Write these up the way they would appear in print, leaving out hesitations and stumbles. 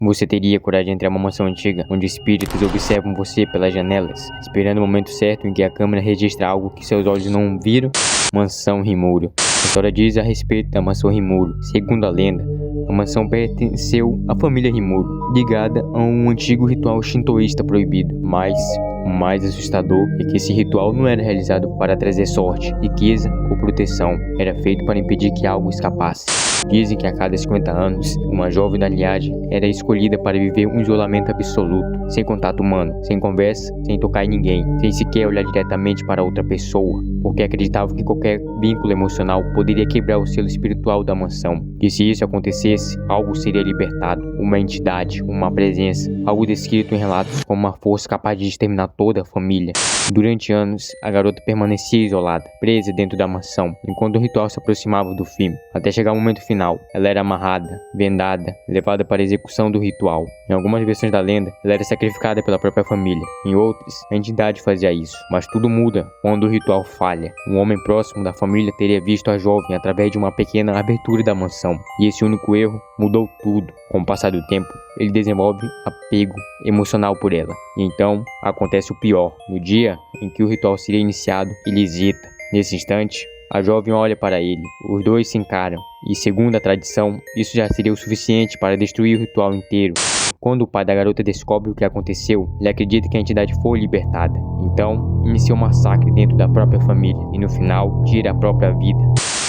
Você teria coragem de entrar em uma mansão antiga, onde espíritos observam você pelas janelas, esperando o momento certo em que a câmera registra algo que seus olhos não viram? Mansão Rimuro. A história diz a respeito da Mansão Rimuro. Segundo a lenda, a mansão pertenceu à família Rimuro, ligada a um antigo ritual shintoísta proibido. Mas o mais assustador é que esse ritual não era realizado para trazer sorte, riqueza ou proteção. Era feito para impedir que algo escapasse. Dizem que a cada 50 anos, uma jovem da linhagem era escolhida para viver um isolamento absoluto, sem contato humano, sem conversa, sem tocar em ninguém, sem sequer olhar diretamente para outra pessoa, porque acreditavam que qualquer vínculo emocional poderia quebrar o selo espiritual da mansão. E se isso acontecesse, algo seria libertado, uma entidade, uma presença, algo descrito em relatos como uma força capaz de exterminar toda a família. Durante anos, a garota permanecia isolada, presa dentro da mansão, enquanto o ritual se aproximava do fim. Até chegar o momento final, ela era amarrada, vendada, levada para a execução do ritual. Em algumas versões da lenda, ela era sacrificada pela própria família. Em outras, a entidade fazia isso. Mas tudo muda quando o ritual falha. Um homem próximo da família teria visto a jovem através de uma pequena abertura da mansão. E esse único erro mudou tudo. Com o passar do tempo, ele desenvolve apego emocional por ela. E então, acontece o pior. No dia em que o ritual seria iniciado, ele hesita. Nesse instante, a jovem olha para ele. Os dois se encaram. E segundo a tradição, isso já seria o suficiente para destruir o ritual inteiro. Quando o pai da garota descobre o que aconteceu, ele acredita que a entidade foi libertada. Então, inicia um massacre dentro da própria família. E no final, tira a própria vida.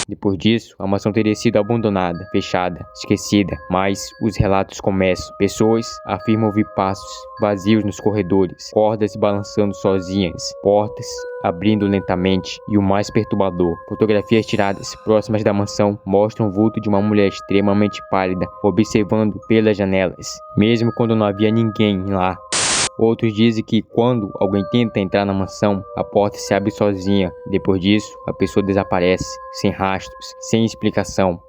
Depois disso, a mansão teria sido abandonada, fechada, esquecida, mas os relatos começam. Pessoas afirmam ouvir passos vazios nos corredores, cordas balançando sozinhas, portas abrindo lentamente e o mais perturbador, fotografias tiradas próximas da mansão mostram o vulto de uma mulher extremamente pálida observando pelas janelas, mesmo quando não havia ninguém lá. Outros dizem que quando alguém tenta entrar na mansão, a porta se abre sozinha. Depois disso, a pessoa desaparece, sem rastros, sem explicação.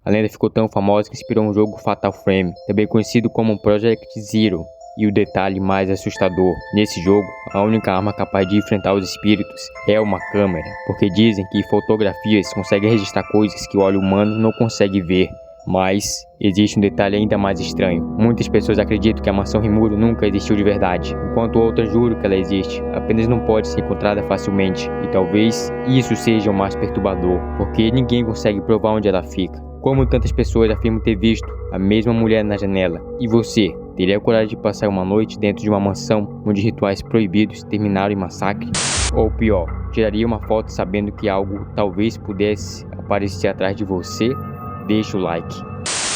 A lenda ficou tão famosa que inspirou um jogo Fatal Frame, também conhecido como Project Zero. E o detalhe mais assustador, nesse jogo, a única arma capaz de enfrentar os espíritos é uma câmera, porque dizem que fotografias conseguem registrar coisas que o olho humano não consegue ver. Mas existe um detalhe ainda mais estranho. Muitas pessoas acreditam que a mansão Rimuro nunca existiu de verdade, enquanto outras juram que ela existe, apenas não pode ser encontrada facilmente. E talvez isso seja o mais perturbador, porque ninguém consegue provar onde ela fica. Como tantas pessoas afirmam ter visto a mesma mulher na janela. E você, teria coragem de passar uma noite dentro de uma mansão onde rituais proibidos terminaram em massacre? Ou pior, tiraria uma foto sabendo que algo talvez pudesse aparecer atrás de você? Deixa o like.